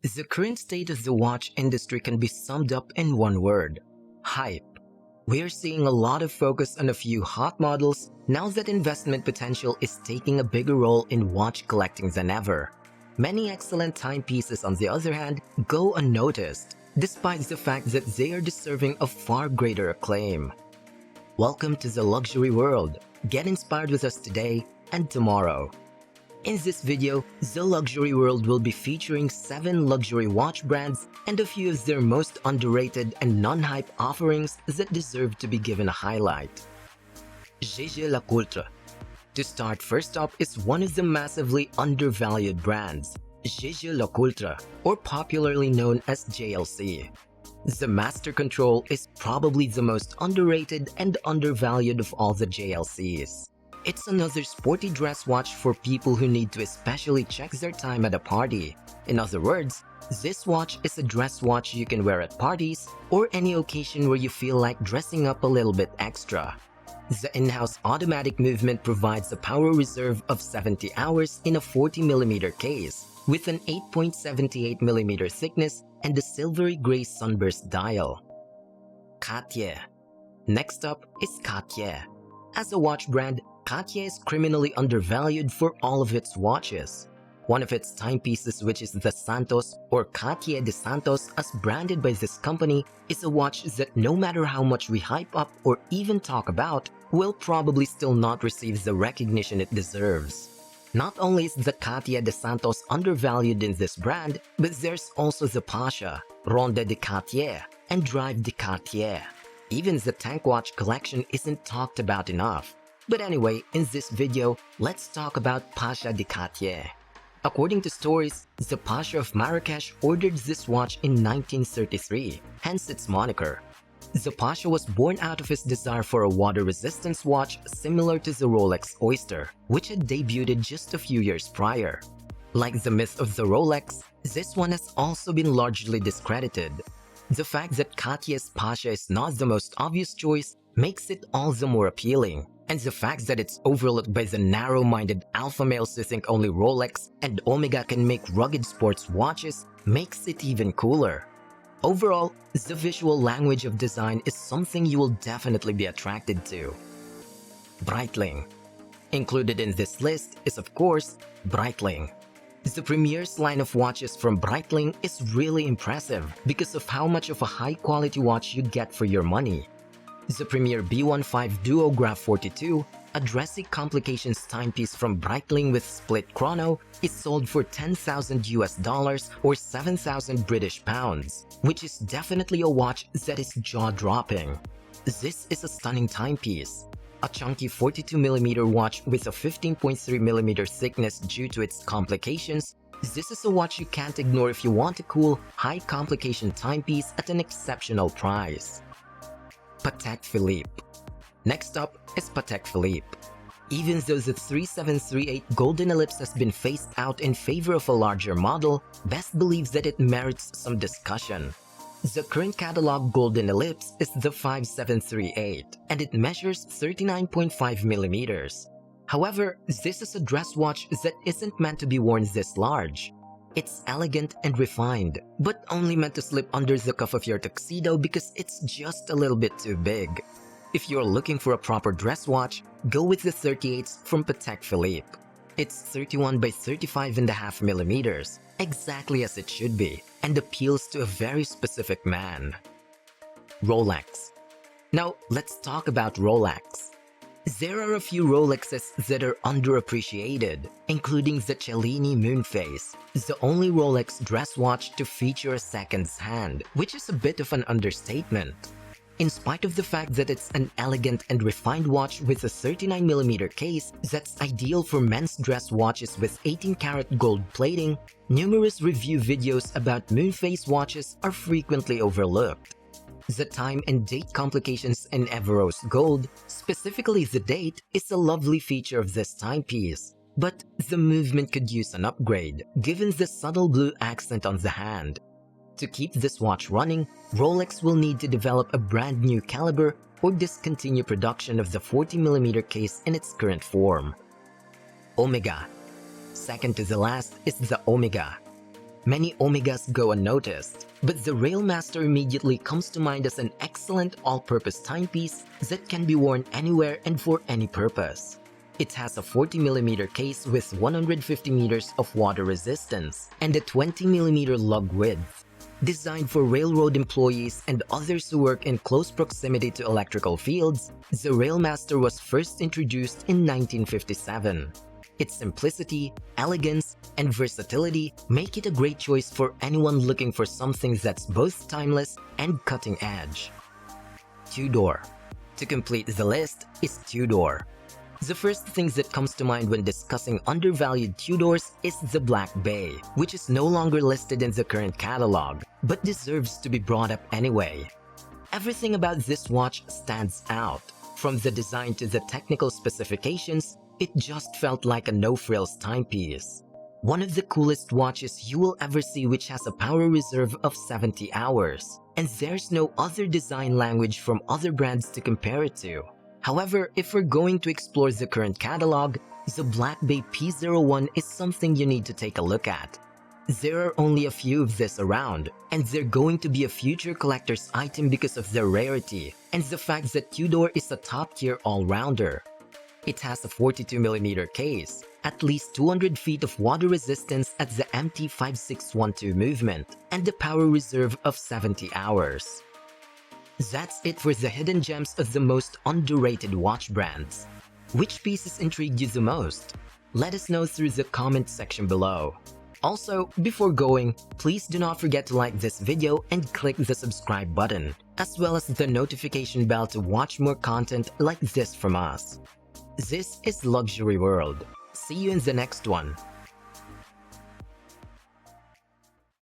The current state of the watch industry can be summed up in one word: hype. We're seeing a lot of focus on a few hot models now that investment potential is taking a bigger role in watch collecting than ever. Many excellent timepieces, on the other hand, go unnoticed, despite the fact that they are deserving of far greater acclaim. Welcome to the luxury world. Get inspired with us today and tomorrow. In this video, the luxury world will be featuring 7 luxury watch brands and a few of their most underrated and non-hype offerings that deserve to be given a highlight. Jaeger-LeCoultre. To start, first up is one of the massively undervalued brands, Jaeger-LeCoultre, or popularly known as JLC. The Master Control is probably the most underrated and undervalued of all the JLCs. It's another sporty dress watch for people who need to especially check their time at a party. In other words, this watch is a dress watch you can wear at parties or any occasion where you feel like dressing up a little bit extra. The in-house automatic movement provides a power reserve of 70 hours in a 40mm case with an 8.78mm thickness and a silvery gray sunburst dial. Katya. Next up is Katya. As a watch brand, Katya is criminally undervalued for all of its watches. One of its timepieces, which is the Santos or Katya de Santos as branded by this company, is a watch that no matter how much we hype up or even talk about, will probably still not receive the recognition it deserves. Not only is the Katya de Santos undervalued in this brand, but there's also the Pasha, Ronde de Cartier, and Drive de Cartier. Even the tank watch collection isn't talked about enough. But anyway, in this video, let's talk about Pasha de Cartier. According to stories, the Pasha of Marrakesh ordered this watch in 1933, hence its moniker. The Pasha was born out of his desire for a water resistance watch similar to the Rolex Oyster, which had debuted just a few years prior. Like the myth of the Rolex, this one has also been largely discredited. The fact that Katya's Pasha is not the most obvious choice makes it all the more appealing, and the fact that it's overlooked by the narrow-minded alpha males who think only Rolex and Omega can make rugged sports watches makes it even cooler. Overall, the visual language of design is something you will definitely be attracted to. Breitling. Included in this list is, of course, Breitling. The Premier's line of watches from Breitling is really impressive because of how much of a high-quality watch you get for your money. The Premier B15 Duograph 42, a dressy complications timepiece from Breitling with split chrono, is sold for $10,000 or 7,000 British pounds, which is definitely a watch that is jaw-dropping. This is a stunning timepiece. A chunky 42mm watch with a 15.3mm thickness due to its complications, this is a watch you can't ignore if you want a cool, high-complication timepiece at an exceptional price. Patek Philippe. Next up is Patek Philippe. Even though the 3738 Golden Ellipse has been phased out in favor of a larger model, Best believes that it merits some discussion. The current catalog Golden Ellipse is the 5738, and it measures 39.5mm. However, this is a dress watch that isn't meant to be worn this large. It's elegant and refined, but only meant to slip under the cuff of your tuxedo because it's just a little bit too big. If you're looking for a proper dress watch, go with the 38s from Patek Philippe. It's 31 by 35.5mm, exactly as it should be, and appeals to a very specific man. Rolex. Now, let's talk about Rolex. There are a few Rolexes that are underappreciated, including the Cellini Moonface, the only Rolex dress watch to feature a seconds hand, which is a bit of an understatement. In spite of the fact that it's an elegant and refined watch with a 39mm case that's ideal for men's dress watches with 18-karat gold plating, numerous review videos about Moonface watches are frequently overlooked. The time and date complications in Everose Gold, specifically the date, is a lovely feature of this timepiece, but the movement could use an upgrade, given the subtle blue accent on the hand. To keep this watch running, Rolex will need to develop a brand new caliber or discontinue production of the 40mm case in its current form. Omega. Second to the last is the Omega. Many Omegas go unnoticed, but the Railmaster immediately comes to mind as an excellent all-purpose timepiece that can be worn anywhere and for any purpose. It has a 40mm case with 150 meters of water resistance and a 20mm lug width. Designed for railroad employees and others who work in close proximity to electrical fields, the Railmaster was first introduced in 1957. Its simplicity, elegance, and versatility make it a great choice for anyone looking for something that's both timeless and cutting edge. Tudor. To complete the list is Tudor. The first thing that comes to mind when discussing undervalued Tudors is the Black Bay, which is no longer listed in the current catalog, but deserves to be brought up anyway. Everything about this watch stands out. From the design to the technical specifications, it just felt like a no-frills timepiece. One of the coolest watches you will ever see, which has a power reserve of 70 hours. And there's no other design language from other brands to compare it to. However, if we're going to explore the current catalog, the Black Bay P01 is something you need to take a look at. There are only a few of this around, and they're going to be a future collector's item because of their rarity and the fact that Tudor is a top-tier all-rounder. It has a 42mm case, at least 200 feet of water resistance at the MT5612 movement, and a power reserve of 70 hours. That's it for the hidden gems of the most underrated watch brands. Which pieces intrigued you the most? Let us know through the comment section below. Also, before going, please do not forget to like this video and click the subscribe button, as well as the notification bell to watch more content like this from us. This is Luxury World. See you in the next one.